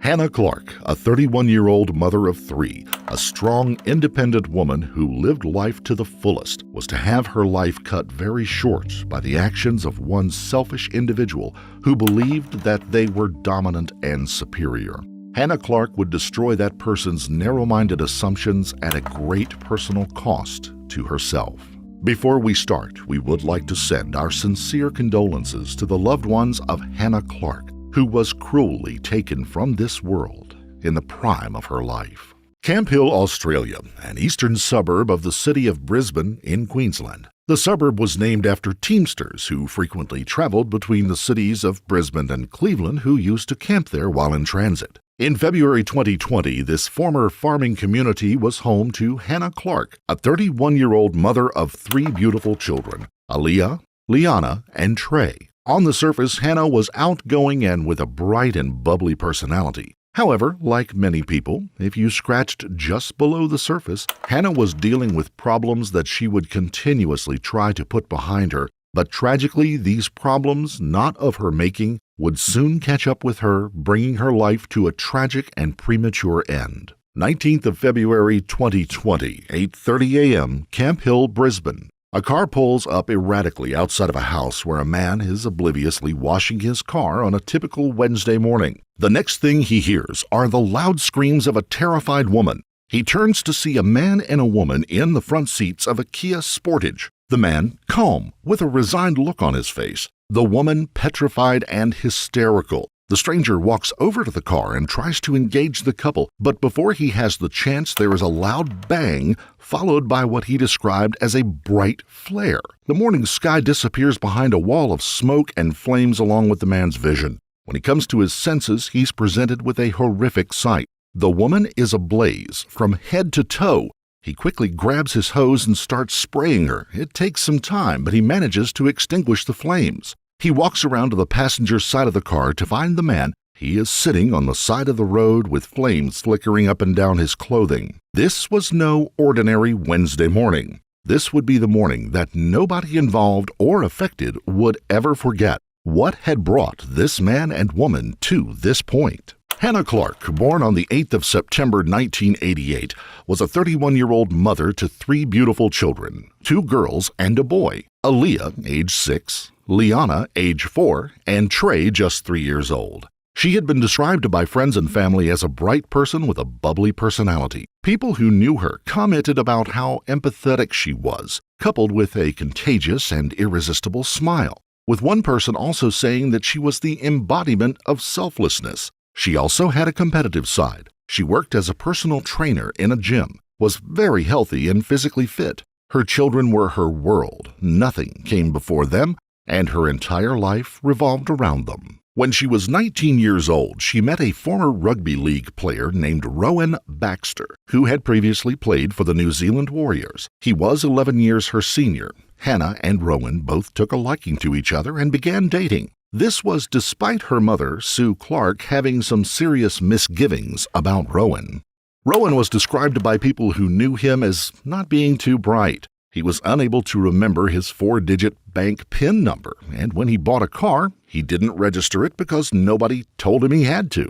Hannah Clarke, a 31-year-old mother of three, a strong, independent woman who lived life to the fullest, was to have her life cut very short by the actions of one selfish individual who believed that they were dominant and superior. Hannah Clarke would destroy that person's narrow-minded assumptions at a great personal cost to herself. Before we start, we would like to send our sincere condolences to the loved ones of Hannah Clarke, who was cruelly taken from this world in the prime of her life. Camp Hill, Australia, an eastern suburb of the city of Brisbane in Queensland. The suburb was named after teamsters who frequently traveled between the cities of Brisbane and Cleveland who used to camp there while in transit. In February 2020, this former farming community was home to Hannah Clarke, a 31-year-old mother of three beautiful children, Aaliyah, Liana, and Trey. On the surface, Hannah was outgoing and with a bright and bubbly personality. However, like many people, if you scratched just below the surface, Hannah was dealing with problems that she would continuously try to put behind her. But tragically, these problems, not of her making, would soon catch up with her, bringing her life to a tragic and premature end. 19th of February 2020, 8:30 a.m., Camp Hill, Brisbane. A car pulls up erratically outside of a house where a man is obliviously washing his car on a typical Wednesday morning. The next thing he hears are the loud screams of a terrified woman. He turns to see a man and a woman in the front seats of a Kia Sportage. The man, calm, with a resigned look on his face. The woman, petrified and hysterical. The stranger walks over to the car and tries to engage the couple, but before he has the chance, there is a loud bang, followed by what he described as a bright flare. The morning sky disappears behind a wall of smoke and flames along with the man's vision. When he comes to his senses, he's presented with a horrific sight. The woman is ablaze from head to toe. He quickly grabs his hose and starts spraying her. It takes some time, but he manages to extinguish the flames. He walks around to the passenger side of the car to find the man. He is sitting on the side of the road with flames flickering up and down his clothing. This was no ordinary Wednesday morning. This would be the morning that nobody involved or affected would ever forget. What had brought this man and woman to this point? Hannah Clarke, born on the 8th of September 1988, was a 31-year-old mother to three beautiful children, two girls and a boy. Aaliyah, age 6, Liana, age 4, and Trey, just 3 years old. She had been described by friends and family as a bright person with a bubbly personality. People who knew her commented about how empathetic she was, coupled with a contagious and irresistible smile, with one person also saying that she was the embodiment of selflessness. She also had a competitive side. She worked as a personal trainer in a gym, was very healthy and physically fit. Her children were her world. Nothing came before them, and her entire life revolved around them. When she was 19 years old, she met a former rugby league player named Rowan Baxter, who had previously played for the New Zealand Warriors. He was 11 years her senior. Hannah and Rowan both took a liking to each other and began dating. This was despite her mother, Sue Clarke, having some serious misgivings about Rowan. Rowan was described by people who knew him as not being too bright. He was unable to remember his 4-digit bank PIN number, and when he bought a car, he didn't register it because nobody told him he had to.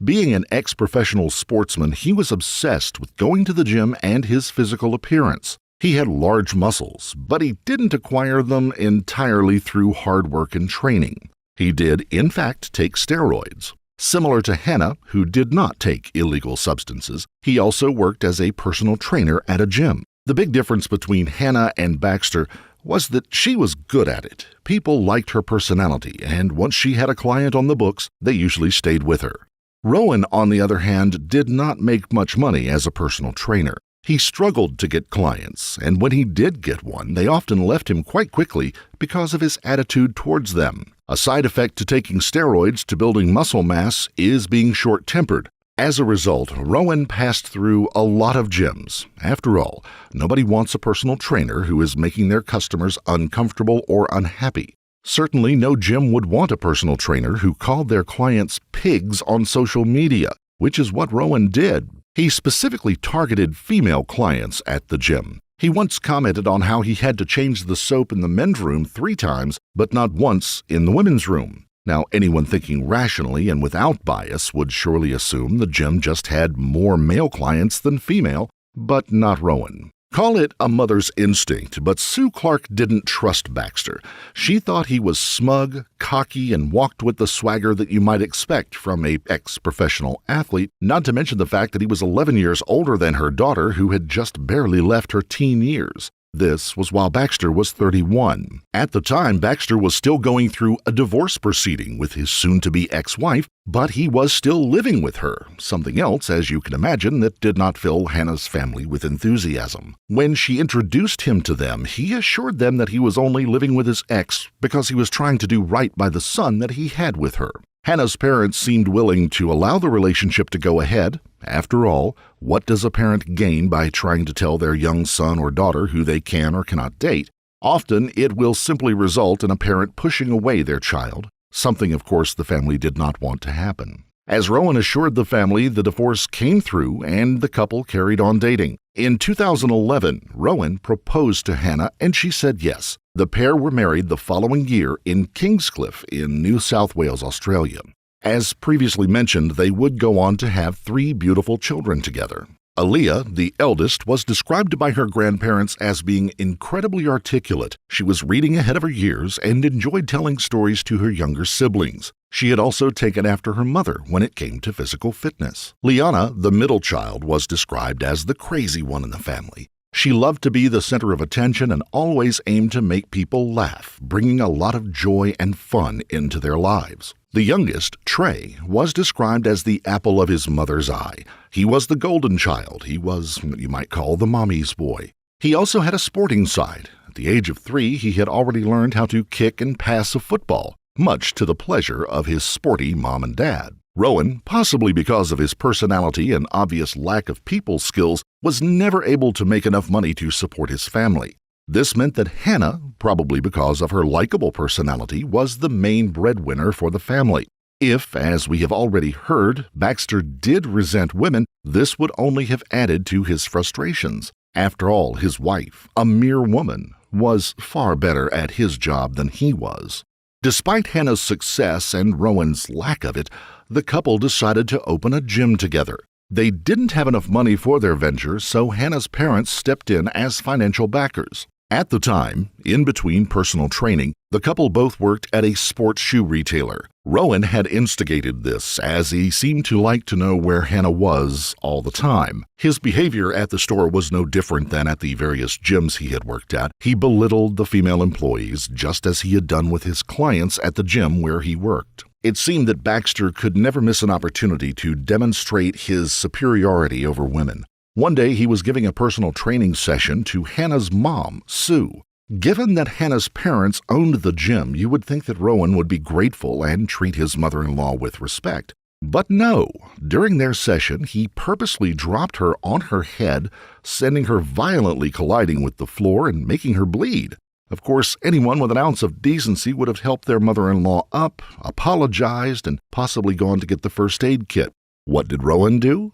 Being an ex-professional sportsman, he was obsessed with going to the gym and his physical appearance. He had large muscles, but he didn't acquire them entirely through hard work and training. He did, in fact, take steroids. Similar to Hannah, who did not take illegal substances, he also worked as a personal trainer at a gym. The big difference between Hannah and Baxter was that she was good at it. People liked her personality, and once she had a client on the books, they usually stayed with her. Rowan, on the other hand, did not make much money as a personal trainer. He struggled to get clients, and when he did get one, they often left him quite quickly because of his attitude towards them. A side effect to taking steroids to building muscle mass is being short-tempered. As a result, Rowan passed through a lot of gyms. After all, nobody wants a personal trainer who is making their customers uncomfortable or unhappy. Certainly, no gym would want a personal trainer who called their clients pigs on social media, which is what Rowan did. He specifically targeted female clients at the gym. He once commented on how he had to change the soap in the men's room 3 times, but not once in the women's room. Now, anyone thinking rationally and without bias would surely assume the gym just had more male clients than female, but not Rowan. Call it a mother's instinct, but Sue Clarke didn't trust Baxter. She thought he was smug, cocky, and walked with the swagger that you might expect from an ex-professional athlete, not to mention the fact that he was 11 years older than her daughter, who had just barely left her teen years. This was while Baxter was 31. At the time, Baxter was still going through a divorce proceeding with his soon-to-be ex-wife, but he was still living with her, something else, as you can imagine, that did not fill Hannah's family with enthusiasm. When she introduced him to them, he assured them that he was only living with his ex because he was trying to do right by the son that he had with her. Hannah's parents seemed willing to allow the relationship to go ahead. After all, what does a parent gain by trying to tell their young son or daughter who they can or cannot date? Often, it will simply result in a parent pushing away their child, something, of course, the family did not want to happen. As Rowan assured the family, the divorce came through and the couple carried on dating. In 2011, Rowan proposed to Hannah and she said yes. The pair were married the following year in Kingscliff in New South Wales, Australia. As previously mentioned, they would go on to have 3 beautiful children together. Aaliyah, the eldest, was described by her grandparents as being incredibly articulate. She was reading ahead of her years and enjoyed telling stories to her younger siblings. She had also taken after her mother when it came to physical fitness. Liana, the middle child, was described as the crazy one in the family. She loved to be the center of attention and always aimed to make people laugh, bringing a lot of joy and fun into their lives. The youngest, Trey, was described as the apple of his mother's eye. He was the golden child. He was what you might call the mommy's boy. He also had a sporting side. At the age of 3, he had already learned how to kick and pass a football, much to the pleasure of his sporty mom and dad. Rowan, possibly because of his personality and obvious lack of people skills, was never able to make enough money to support his family. This meant that Hannah, probably because of her likable personality, was the main breadwinner for the family. If, as we have already heard, Baxter did resent women, this would only have added to his frustrations. After all, his wife, a mere woman, was far better at his job than he was. Despite Hannah's success and Rowan's lack of it, the couple decided to open a gym together. They didn't have enough money for their venture, so Hannah's parents stepped in as financial backers. At the time, in between personal training, the couple both worked at a sports shoe retailer. Rowan had instigated this, as he seemed to like to know where Hannah was all the time. His behavior at the store was no different than at the various gyms he had worked at. He belittled the female employees, just as he had done with his clients at the gym where he worked. It seemed that Baxter could never miss an opportunity to demonstrate his superiority over women. One day, he was giving a personal training session to Hannah's mom, Sue. Given that Hannah's parents owned the gym, you would think that Rowan would be grateful and treat his mother-in-law with respect. But no, during their session, he purposely dropped her on her head, sending her violently colliding with the floor and making her bleed. Of course, anyone with an ounce of decency would have helped their mother-in-law up, apologized, and possibly gone to get the first aid kit. What did Rowan do?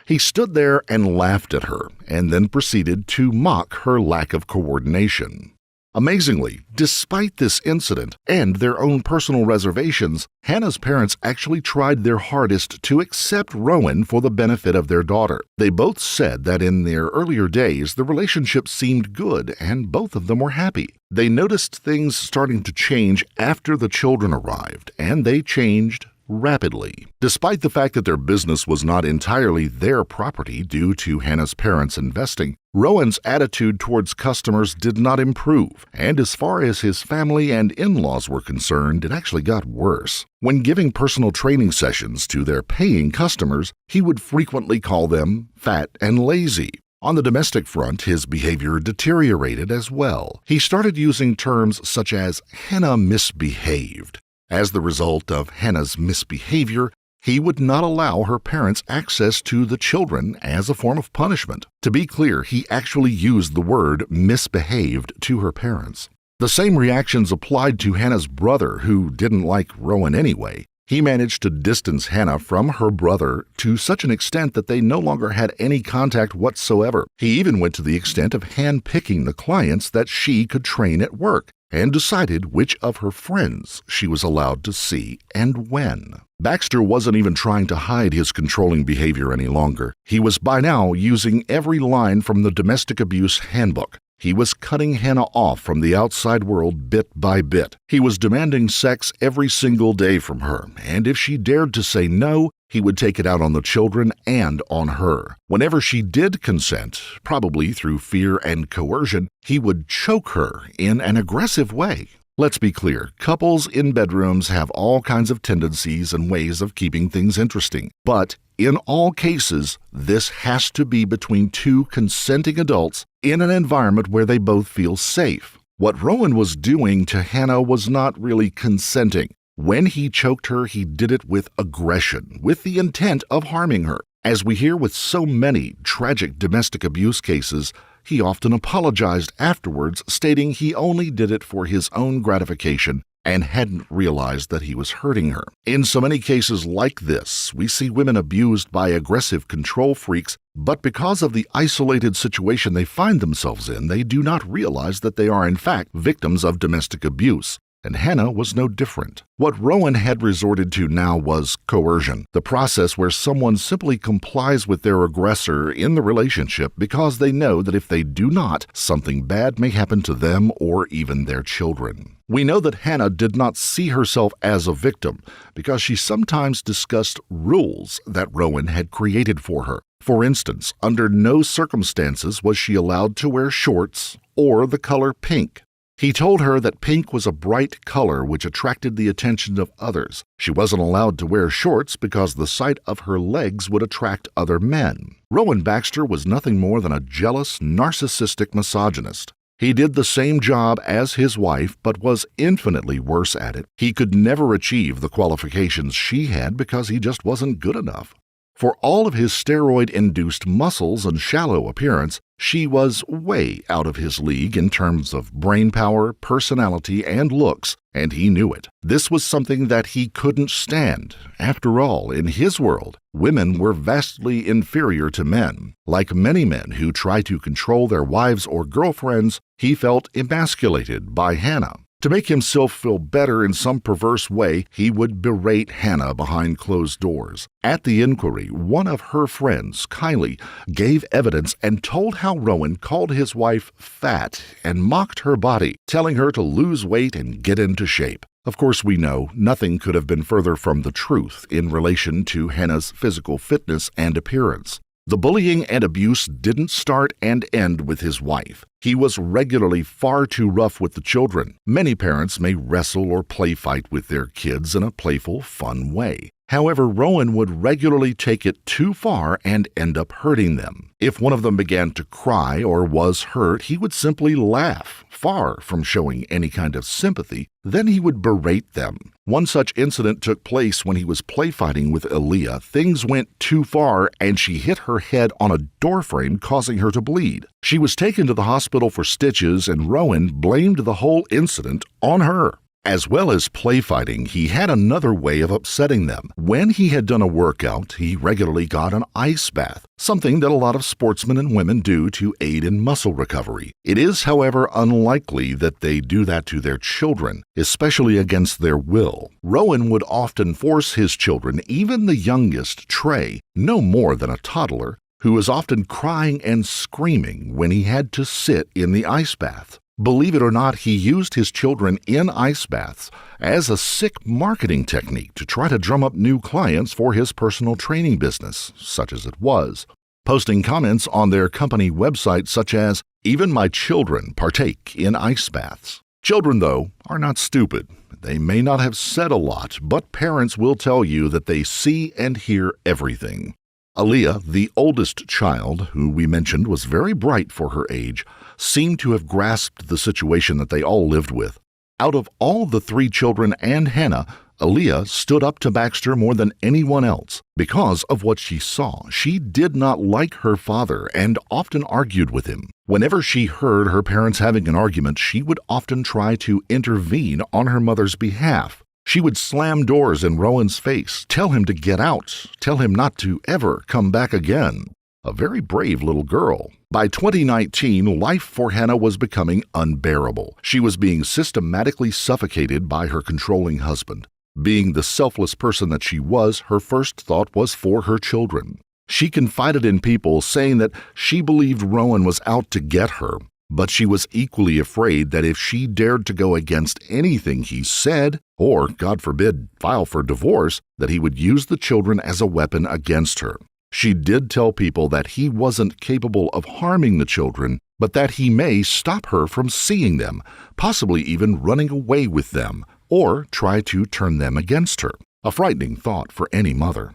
He stood there and laughed at her, and then proceeded to mock her lack of coordination. Amazingly, despite this incident and their own personal reservations, Hannah's parents actually tried their hardest to accept Rowan for the benefit of their daughter. They both said that in their earlier days, the relationship seemed good and both of them were happy. They noticed things starting to change after the children arrived, and they changed rapidly. Despite the fact that their business was not entirely their property due to Hannah's parents investing, Rowan's attitude towards customers did not improve, and as far as his family and in-laws were concerned, it actually got worse. When giving personal training sessions to their paying customers, he would frequently call them fat and lazy. On the domestic front, his behavior deteriorated as well. He started using terms such as Hannah misbehaved. As the result of Hannah's misbehavior, he would not allow her parents access to the children as a form of punishment. To be clear, he actually used the word misbehaved to her parents. The same reactions applied to Hannah's brother, who didn't like Rowan anyway. He managed to distance Hannah from her brother to such an extent that they no longer had any contact whatsoever. He even went to the extent of hand-picking the clients that she could train at work. and decided which of her friends she was allowed to see and when. Baxter wasn't even trying to hide his controlling behavior any longer. He was by now using every line from the Domestic Abuse Handbook. He was cutting Hannah off from the outside world bit by bit. He was demanding sex every single day from her, and if she dared to say no, he would take it out on the children and on her. Whenever she did consent, probably through fear and coercion, he would choke her in an aggressive way. Let's be clear, couples in bedrooms have all kinds of tendencies and ways of keeping things interesting. But in all cases, this has to be between two consenting adults in an environment where they both feel safe. What Rowan was doing to Hannah was not really consenting. When he choked her, he did it with aggression, with the intent of harming her. As we hear with so many tragic domestic abuse cases, he often apologized afterwards, stating he only did it for his own gratification and hadn't realized that he was hurting her. In so many cases like this, we see women abused by aggressive control freaks, but because of the isolated situation they find themselves in, they do not realize that they are in fact victims of domestic abuse. And Hannah was no different. What Rowan had resorted to now was coercion, the process where someone simply complies with their aggressor in the relationship because they know that if they do not, something bad may happen to them or even their children. We know that Hannah did not see herself as a victim because she sometimes discussed rules that Rowan had created for her. For instance, under no circumstances was she allowed to wear shorts or the color pink. He told her that pink was a bright color which attracted the attention of others. She wasn't allowed to wear shorts because the sight of her legs would attract other men. Rowan Baxter was nothing more than a jealous, narcissistic misogynist. He did the same job as his wife, but was infinitely worse at it. He could never achieve the qualifications she had because he just wasn't good enough. For all of his steroid-induced muscles and shallow appearance, she was way out of his league in terms of brain power, personality, and looks, and he knew it. This was something that he couldn't stand. After all, in his world, women were vastly inferior to men. Like many men who try to control their wives or girlfriends, he felt emasculated by Hannah. To make himself feel better in some perverse way, he would berate Hannah behind closed doors. At the inquiry, one of her friends, Kylie, gave evidence and told how Rowan called his wife fat and mocked her body, telling her to lose weight and get into shape. Of course, we know nothing could have been further from the truth in relation to Hannah's physical fitness and appearance. The bullying and abuse didn't start and end with his wife. He was regularly far too rough with the children. Many parents may wrestle or play fight with their kids in a playful, fun way. However, Rowan would regularly take it too far and end up hurting them. If one of them began to cry or was hurt, he would simply laugh, far from showing any kind of sympathy. Then he would berate them. One such incident took place when he was play fighting with Aaliyah. Things went too far and she hit her head on a doorframe, causing her to bleed. She was taken to the hospital for stitches, and Rowan blamed the whole incident on her. As well as play fighting, he had another way of upsetting them. When he had done a workout, he regularly got an ice bath, something that a lot of sportsmen and women do to aid in muscle recovery. It is, however, unlikely that they do that to their children, especially against their will. Rowan would often force his children, even the youngest, Trey, no more than a toddler, who was often crying and screaming when he had to sit in the ice bath. Believe it or not, he used his children in ice baths as a sick marketing technique to try to drum up new clients for his personal training business, such as it was, posting comments on their company website such as, "Even my children partake in ice baths." Children, though, are not stupid. They may not have said a lot, but parents will tell you that they see and hear everything. Aaliyah, the oldest child, who we mentioned was very bright for her age, seemed to have grasped the situation that they all lived with. Out of all the three children and Hannah, Aaliyah stood up to Baxter more than anyone else. Because of what she saw, she did not like her father and often argued with him. Whenever she heard her parents having an argument, she would often try to intervene on her mother's behalf. She would slam doors in Rowan's face, tell him to get out, tell him not to ever come back again. A very brave little girl. By 2019, life for Hannah was becoming unbearable. She was being systematically suffocated by her controlling husband. Being the selfless person that she was, her first thought was for her children. She confided in people, saying that she believed Rowan was out to get her, but she was equally afraid that if she dared to go against anything he said, or, God forbid, file for divorce, that he would use the children as a weapon against her. She did tell people that he wasn't capable of harming the children, but that he may stop her from seeing them, possibly even running away with them, or try to turn them against her. A frightening thought for any mother.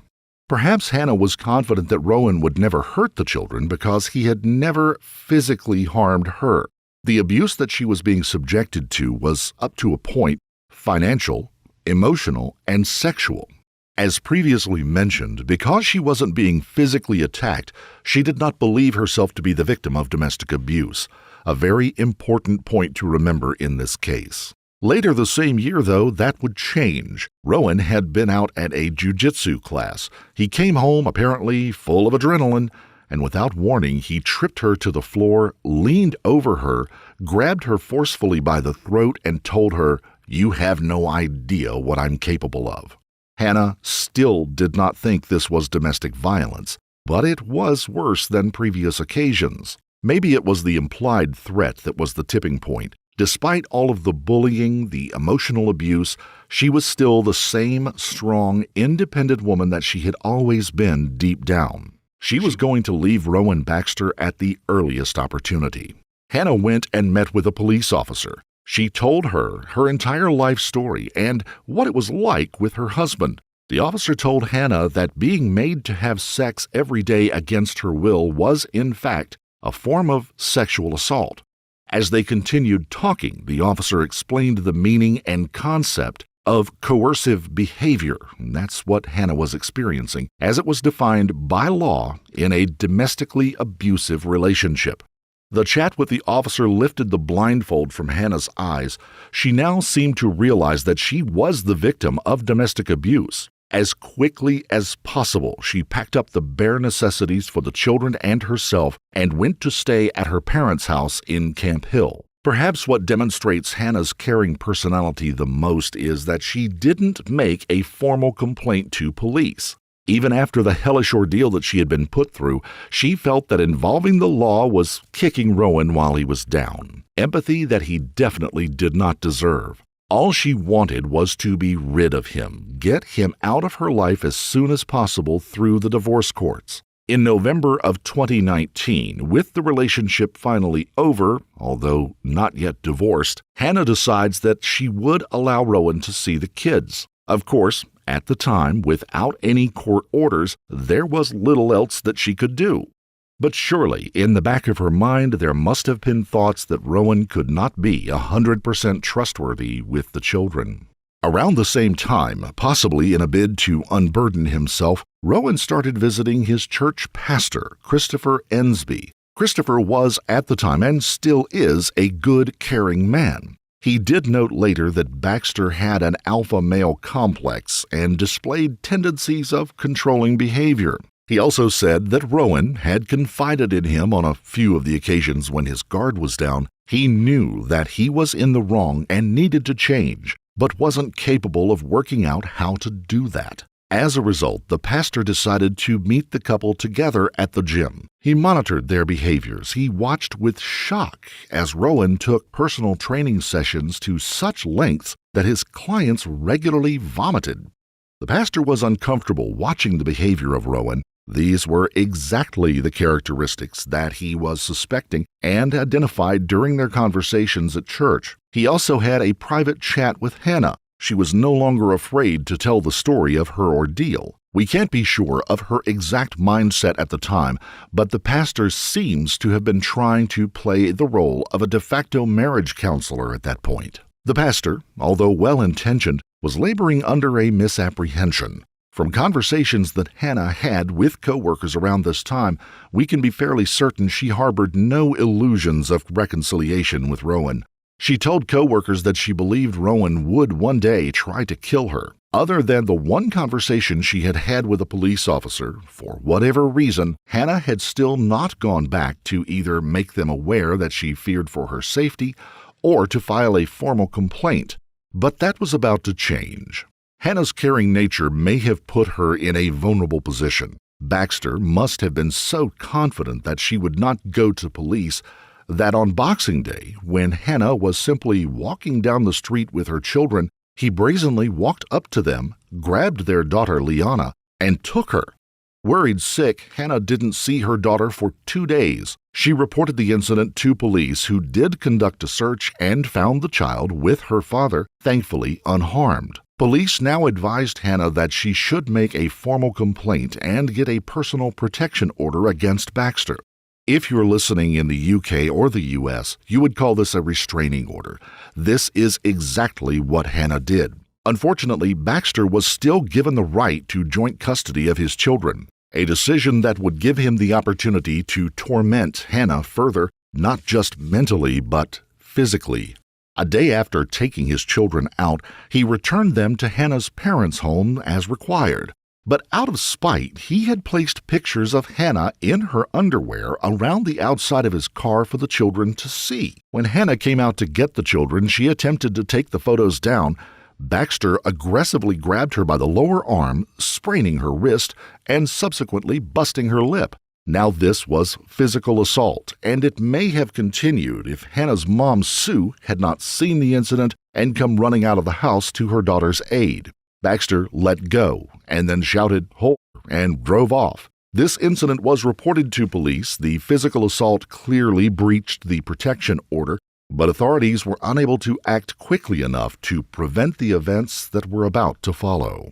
Perhaps Hannah was confident that Rowan would never hurt the children because he had never physically harmed her. The abuse that she was being subjected to was, up to a point, financial, emotional, and sexual. As previously mentioned, because she wasn't being physically attacked, she did not believe herself to be the victim of domestic abuse, a very important point to remember in this case. Later the same year, though, that would change. Rowan had been out at a jiu-jitsu class. He came home apparently full of adrenaline, and without warning, he tripped her to the floor, leaned over her, grabbed her forcefully by the throat, and told her, "You have no idea what I'm capable of." Hannah still did not think this was domestic violence, but it was worse than previous occasions. Maybe it was the implied threat that was the tipping point. Despite all of the bullying, the emotional abuse, she was still the same strong, independent woman that she had always been deep down. She was going to leave Rowan Baxter at the earliest opportunity. Hannah went and met with a police officer. She told her entire life story and what it was like with her husband. The officer told Hannah that being made to have sex every day against her will was, in fact, a form of sexual assault. As they continued talking, the officer explained the meaning and concept of coercive behavior. That's what Hannah was experiencing, as it was defined by law in a domestically abusive relationship. The chat with the officer lifted the blindfold from Hannah's eyes. She now seemed to realize that she was the victim of domestic abuse. As quickly as possible, she packed up the bare necessities for the children and herself and went to stay at her parents' house in Camp Hill. Perhaps what demonstrates Hannah's caring personality the most is that she didn't make a formal complaint to police. Even after the hellish ordeal that she had been put through, she felt that involving the law was kicking Rowan while he was down, empathy that he definitely did not deserve. All she wanted was to be rid of him, get him out of her life as soon as possible through the divorce courts. In November of 2019, with the relationship finally over, although not yet divorced, Hannah decides that she would allow Rowan to see the kids. Of course, at the time, without any court orders, there was little else that she could do. But surely, in the back of her mind, there must have been thoughts that Rowan could not be 100% trustworthy with the children. Around the same time, possibly in a bid to unburden himself, Rowan started visiting his church pastor, Christopher Ensby. Christopher was, at the time, and still is, a good, caring man. He did note later that Baxter had an alpha male complex and displayed tendencies of controlling behavior. He also said that Rowan had confided in him on a few of the occasions when his guard was down. He knew that he was in the wrong and needed to change, but wasn't capable of working out how to do that. As a result, the pastor decided to meet the couple together at the gym. He monitored their behaviors. He watched with shock as Rowan took personal training sessions to such lengths that his clients regularly vomited. The pastor was uncomfortable watching the behavior of Rowan. These were exactly the characteristics that he was suspecting and identified during their conversations at church. He also had a private chat with Hannah. She was no longer afraid to tell the story of her ordeal. We can't be sure of her exact mindset at the time, but the pastor seems to have been trying to play the role of a de facto marriage counselor at that point. The pastor, although well-intentioned, was laboring under a misapprehension. From conversations that Hannah had with co-workers around this time, we can be fairly certain she harbored no illusions of reconciliation with Rowan. She told co-workers that she believed Rowan would one day try to kill her. Other than the one conversation she had had with a police officer, for whatever reason, Hannah had still not gone back to either make them aware that she feared for her safety or to file a formal complaint. But that was about to change. Hannah's caring nature may have put her in a vulnerable position. Baxter must have been so confident that she would not go to police that on Boxing Day, when Hannah was simply walking down the street with her children, he brazenly walked up to them, grabbed their daughter Liana, and took her. Worried sick, Hannah didn't see her daughter for 2 days. She reported the incident to police, who did conduct a search and found the child with her father, thankfully unharmed. Police now advised Hannah that she should make a formal complaint and get a personal protection order against Baxter. If you're listening in the UK or the US, you would call this a restraining order. This is exactly what Hannah did. Unfortunately, Baxter was still given the right to joint custody of his children, a decision that would give him the opportunity to torment Hannah further, not just mentally but physically. A day after taking his children out, he returned them to Hannah's parents' home as required. But out of spite, he had placed pictures of Hannah in her underwear around the outside of his car for the children to see. When Hannah came out to get the children, she attempted to take the photos down. Baxter aggressively grabbed her by the lower arm, spraining her wrist and subsequently busting her lip. Now this was physical assault, and it may have continued if Hannah's mom, Sue, had not seen the incident and come running out of the house to her daughter's aid. Baxter let go and then shouted, "Hold," and drove off. This incident was reported to police. The physical assault clearly breached the protection order, but authorities were unable to act quickly enough to prevent the events that were about to follow.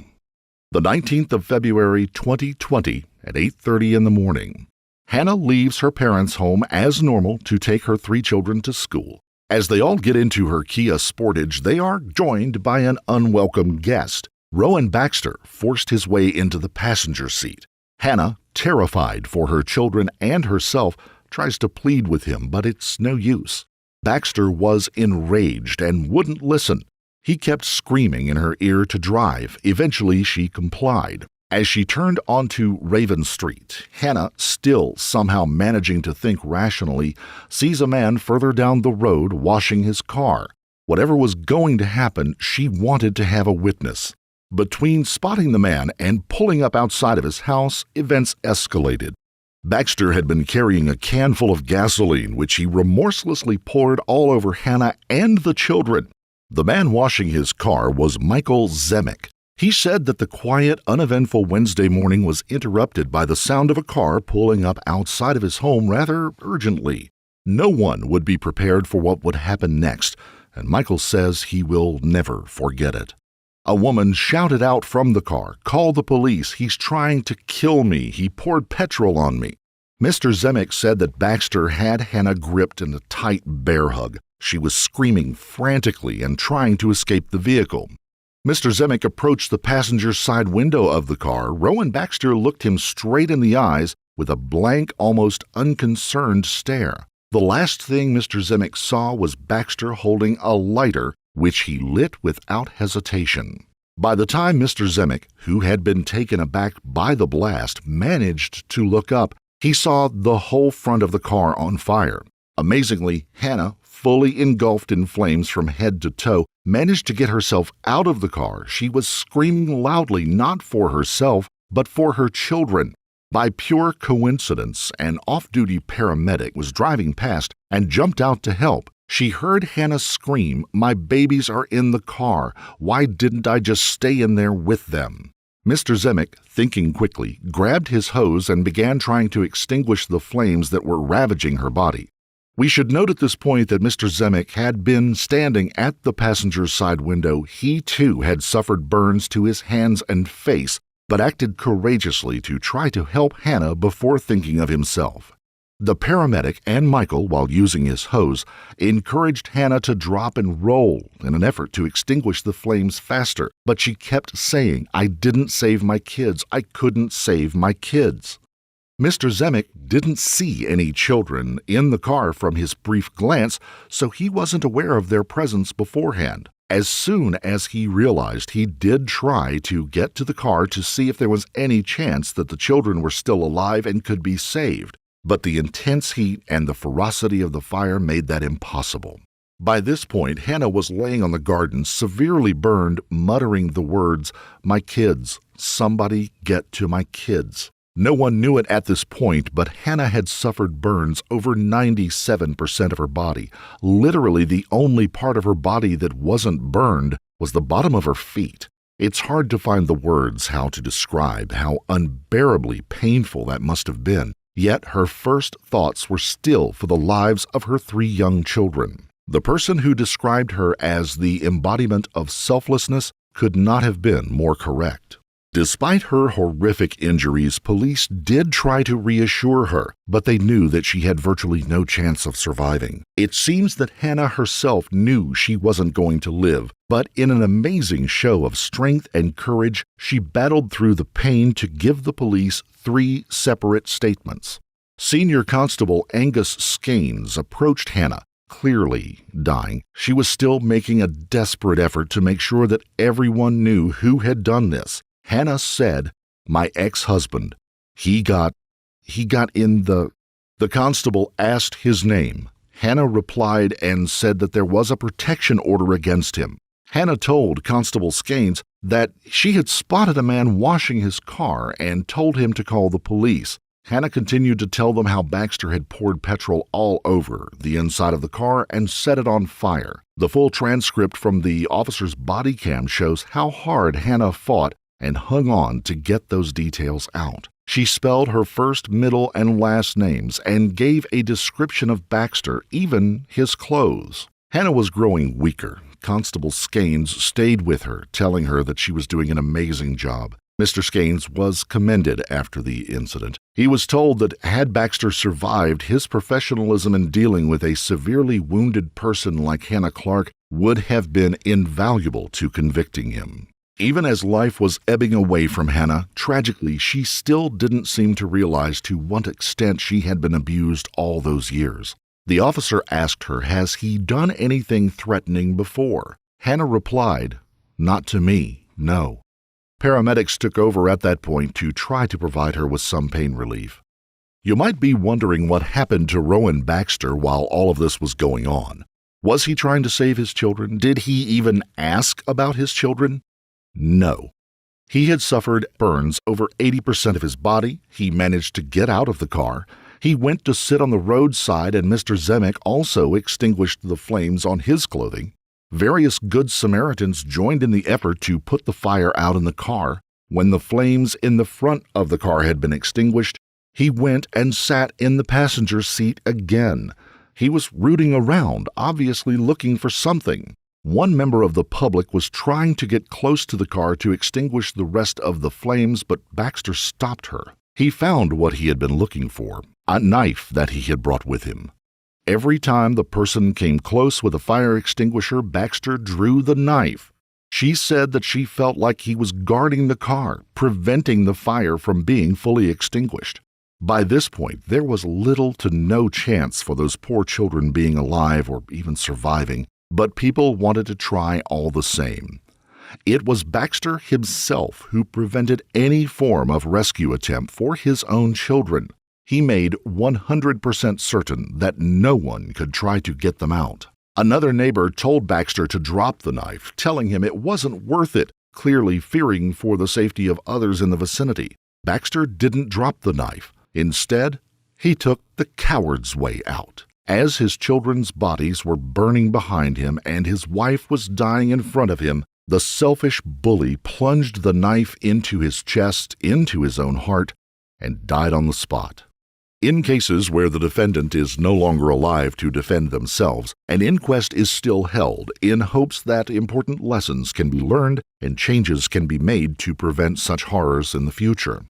The 19th of February 2020 at 8:30 in the morning. Hannah leaves her parents' home as normal to take her 3 children to school. As they all get into her Kia Sportage, they are joined by an unwelcome guest. Rowan Baxter forced his way into the passenger seat. Hannah, terrified for her children and herself, tries to plead with him, but it's no use. Baxter was enraged and wouldn't listen. He kept screaming in her ear to drive. Eventually, she complied. As she turned onto Raven Street, Hannah, still somehow managing to think rationally, sees a man further down the road washing his car. Whatever was going to happen, she wanted to have a witness. Between spotting the man and pulling up outside of his house, events escalated. Baxter had been carrying a can full of gasoline, which he remorselessly poured all over Hannah and the children. The man washing his car was Michael Zemek. He said that the quiet, uneventful Wednesday morning was interrupted by the sound of a car pulling up outside of his home rather urgently. No one would be prepared for what would happen next, and Michael says he will never forget it. A woman shouted out from the car, "Call the police, he's trying to kill me, he poured petrol on me." Mr. Zemek said that Baxter had Hannah gripped in a tight bear hug. She was screaming frantically and trying to escape the vehicle. Mr. Zemek approached the passenger side window of the car. Rowan Baxter looked him straight in the eyes with a blank, almost unconcerned stare. The last thing Mr. Zemek saw was Baxter holding a lighter, which he lit without hesitation. By the time Mr. Zemek, who had been taken aback by the blast, managed to look up, he saw the whole front of the car on fire. Amazingly, Hannah, fully engulfed in flames from head to toe, managed to get herself out of the car. She was screaming loudly, not for herself, but for her children. By pure coincidence, an off-duty paramedic was driving past and jumped out to help. She heard Hannah scream, "My babies are in the car. Why didn't I just stay in there with them?" Mr. Zemek, thinking quickly, grabbed his hose and began trying to extinguish the flames that were ravaging her body. We should note at this point that Mr. Zemek had been standing at the passenger's side window. He, too, had suffered burns to his hands and face, but acted courageously to try to help Hannah before thinking of himself. The paramedic and Michael, while using his hose, encouraged Hannah to drop and roll in an effort to extinguish the flames faster, but she kept saying, "I didn't save my kids. I couldn't save my kids." Mr. Zemek didn't see any children in the car from his brief glance, so he wasn't aware of their presence beforehand. As soon as he realized, he did try to get to the car to see if there was any chance that the children were still alive and could be saved, but the intense heat and the ferocity of the fire made that impossible. By this point, Hannah was laying on the garden, severely burned, muttering the words, "My kids, somebody get to my kids." No one knew it at this point, but Hannah had suffered burns over 97% of her body. Literally, the only part of her body that wasn't burned was the bottom of her feet. It's hard to find the words how to describe how unbearably painful that must have been. Yet her first thoughts were still for the lives of her 3 young children. The person who described her as the embodiment of selflessness could not have been more correct. Despite her horrific injuries, police did try to reassure her, but they knew that she had virtually no chance of surviving. It seems that Hannah herself knew she wasn't going to live, but in an amazing show of strength and courage, she battled through the pain to give the police 3 separate statements. Senior Constable Angus Skeins approached Hannah, clearly dying. She was still making a desperate effort to make sure that everyone knew who had done this. Hannah said, "My ex-husband. He got in the..." The constable asked his name. Hannah replied and said that there was a protection order against him. Hannah told Constable Skeins that she had spotted a man washing his car and told him to call the police. Hannah continued to tell them how Baxter had poured petrol all over the inside of the car and set it on fire. The full transcript from the officer's body cam shows how hard Hannah fought and hung on to get those details out. She spelled her first, middle, and last names and gave a description of Baxter, even his clothes. Hannah was growing weaker. Constable Skeins stayed with her, telling her that she was doing an amazing job. Mr. Skeins was commended after the incident. He was told that had Baxter survived, his professionalism in dealing with a severely wounded person like Hannah Clarke would have been invaluable to convicting him. Even as life was ebbing away from Hannah, tragically, she still didn't seem to realize to what extent she had been abused all those years. The officer asked her, "Has he done anything threatening before?" Hannah replied, "Not to me, no." Paramedics took over at that point to try to provide her with some pain relief. You might be wondering what happened to Rowan Baxter while all of this was going on. Was he trying to save his children? Did he even ask about his children? No. He had suffered burns over 80% of his body. He managed to get out of the car. He went to sit on the roadside, and Mr. Zemek also extinguished the flames on his clothing. Various Good Samaritans joined in the effort to put the fire out in the car. When the flames in the front of the car had been extinguished, he went and sat in the passenger seat again. He was rooting around, obviously looking for something. One member of the public was trying to get close to the car to extinguish the rest of the flames, but Baxter stopped her. He found what he had been looking for, a knife that he had brought with him. Every time the person came close with a fire extinguisher, Baxter drew the knife. She said that she felt like he was guarding the car, preventing the fire from being fully extinguished. By this point, there was little to no chance for those poor children being alive or even surviving. But people wanted to try all the same. It was Baxter himself who prevented any form of rescue attempt for his own children. He made 100% certain that no one could try to get them out. Another neighbor told Baxter to drop the knife, telling him it wasn't worth it, clearly fearing for the safety of others in the vicinity. Baxter didn't drop the knife. Instead, he took the coward's way out. As his children's bodies were burning behind him and his wife was dying in front of him, the selfish bully plunged the knife into his chest, into his own heart, and died on the spot. In cases where the defendant is no longer alive to defend themselves, an inquest is still held in hopes that important lessons can be learned and changes can be made to prevent such horrors in the future.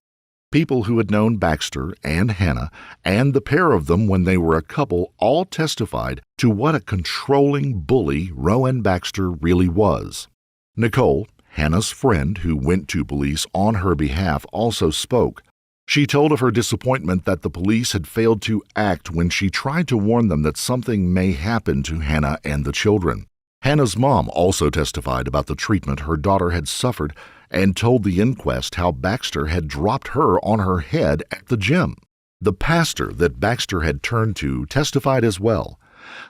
People who had known Baxter and Hannah, and the pair of them when they were a couple, all testified to what a controlling bully Rowan Baxter really was. Nicole, Hannah's friend who went to police on her behalf, also spoke. She told of her disappointment that the police had failed to act when she tried to warn them that something may happen to Hannah and the children. Hannah's mom also testified about the treatment her daughter had suffered and told the inquest how Baxter had dropped her on her head at the gym. The pastor that Baxter had turned to testified as well,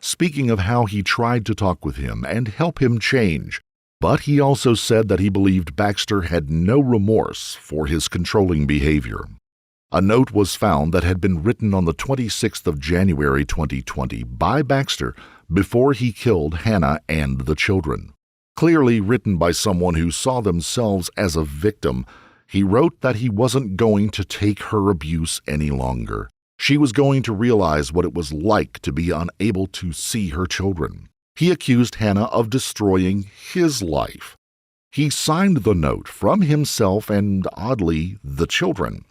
speaking of how he tried to talk with him and help him change, but he also said that he believed Baxter had no remorse for his controlling behavior. A note was found that had been written on the 26th of January 2020 by Baxter before he killed Hannah and the children. Clearly written by someone who saw themselves as a victim, he wrote that he wasn't going to take her abuse any longer. She was going to realize what it was like to be unable to see her children. He accused Hannah of destroying his life. He signed the note from himself and, oddly, the children.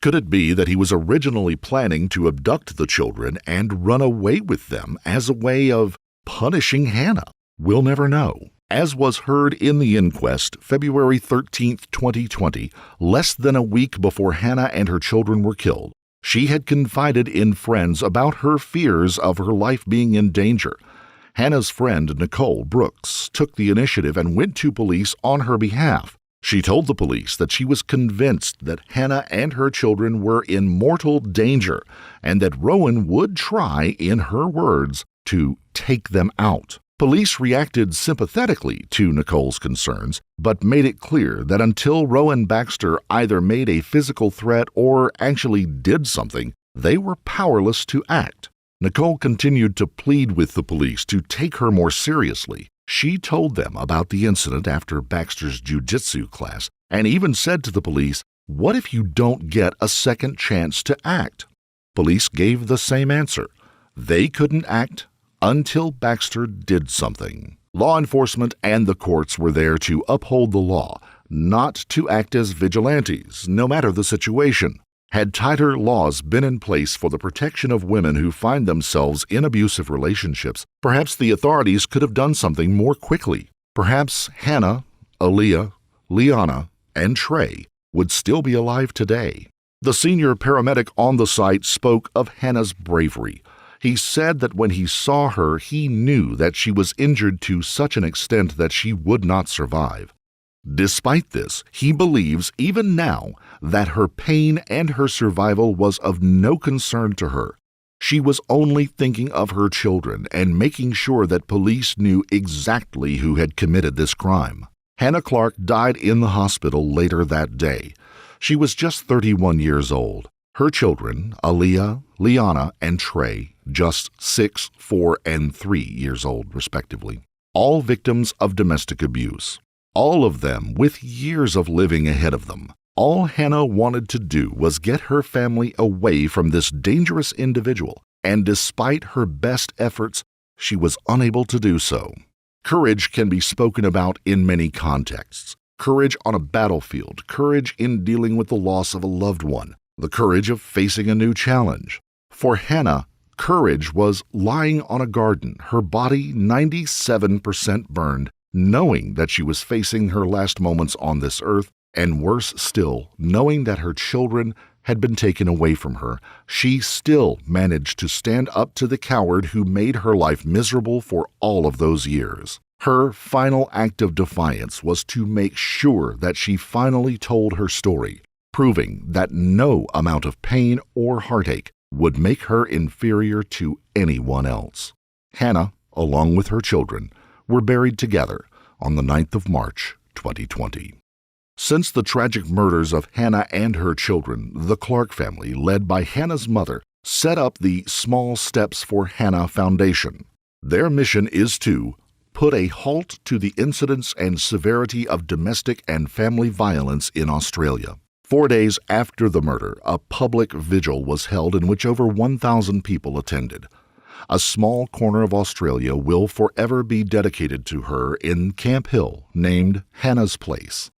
Could it be that he was originally planning to abduct the children and run away with them as a way of punishing Hannah? We'll never know. As was heard in the inquest, February 13, 2020, less than a week before Hannah and her children were killed, she had confided in friends about her fears of her life being in danger. Hannah's friend, Nicole Brooks, took the initiative and went to police on her behalf. She told the police that she was convinced that Hannah and her children were in mortal danger and that Rowan would try, in her words, to take them out. Police reacted sympathetically to Nicole's concerns, but made it clear that until Rowan Baxter either made a physical threat or actually did something, they were powerless to act. Nicole continued to plead with the police to take her more seriously. She told them about the incident after Baxter's jiu-jitsu class and even said to the police, "What if you don't get a second chance to act?" Police gave the same answer. They couldn't act until Baxter did something. Law enforcement and the courts were there to uphold the law, not to act as vigilantes, no matter the situation. Had tighter laws been in place for the protection of women who find themselves in abusive relationships, perhaps the authorities could have done something more quickly. Perhaps Hannah, Aaliyah, Liana, and Trey would still be alive today. The senior paramedic on the site spoke of Hannah's bravery. He said that when he saw her, he knew that she was injured to such an extent that she would not survive. Despite this, he believes even now that her pain and her survival was of no concern to her. She was only thinking of her children and making sure that police knew exactly who had committed this crime. Hannah Clarke died in the hospital later that day. She was just 31 years old. Her children, Aaliyah, Liana, and Trey, just 6, 4, and 3 years old, respectively, all victims of domestic abuse. All of them with years of living ahead of them. All Hannah wanted to do was get her family away from this dangerous individual, and despite her best efforts, she was unable to do so. Courage can be spoken about in many contexts. Courage on a battlefield, courage in dealing with the loss of a loved one, the courage of facing a new challenge. For Hannah, courage was lying on a garden, her body 97% burned, knowing that she was facing her last moments on this earth, and worse still, knowing that her children had been taken away from her. She still managed to stand up to the coward who made her life miserable for all of those years. Her final act of defiance was to make sure that she finally told her story, proving that no amount of pain or heartache would make her inferior to anyone else. Hannah, along with her children, were buried together on the 9th of March, 2020. Since the tragic murders of Hannah and her children, the Clarke family, led by Hannah's mother, set up the Small Steps for Hannah Foundation. Their mission is to put a halt to the incidence and severity of domestic and family violence in Australia. 4 days after the murder, a public vigil was held in which over 1,000 people attended. A small corner of Australia will forever be dedicated to her in Camp Hill, named Hannah's Place.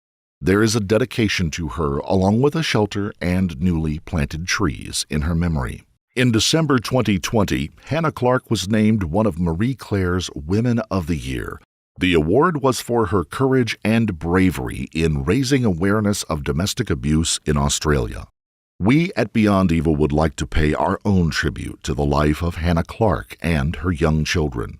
There is a dedication to her along with a shelter and newly planted trees in her memory. In December 2020, Hannah Clarke was named one of Marie Claire's Women of the Year. The award was for her courage and bravery in raising awareness of domestic abuse in Australia. We at Beyond Evil would like to pay our own tribute to the life of Hannah Clarke and her young children.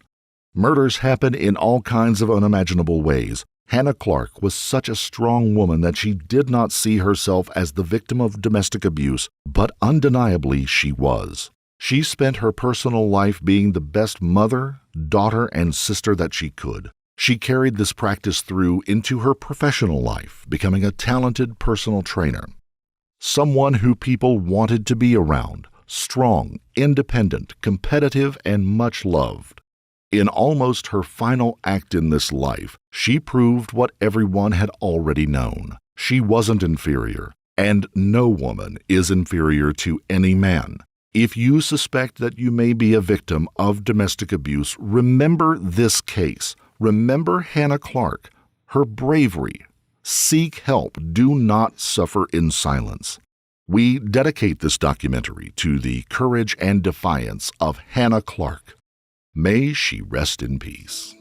Murders happen in all kinds of unimaginable ways. Hannah Clarke was such a strong woman that she did not see herself as the victim of domestic abuse, but undeniably she was. She spent her personal life being the best mother, daughter, and sister that she could. She carried this practice through into her professional life, becoming a talented personal trainer. Someone who people wanted to be around, strong, independent, competitive, and much loved. In almost her final act in this life, she proved what everyone had already known. She wasn't inferior, and no woman is inferior to any man. If you suspect that you may be a victim of domestic abuse, remember this case. Remember Hannah Clarke, her bravery. Seek help. Do not suffer in silence. We dedicate this documentary to the courage and defiance of Hannah Clarke. May she rest in peace.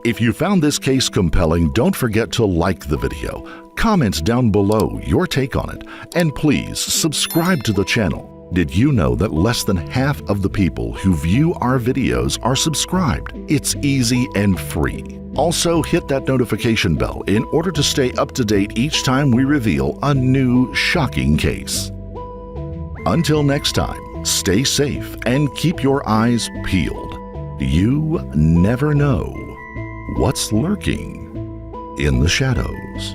If you found this case compelling, don't forget to like the video, comment down below your take on it, and please subscribe to the channel. Did you know that less than half of the people who view our videos are subscribed? It's easy and free. Also, hit that notification bell in order to stay up to date each time we reveal a new shocking case. Until next time, stay safe and keep your eyes peeled. You never know what's lurking in the shadows.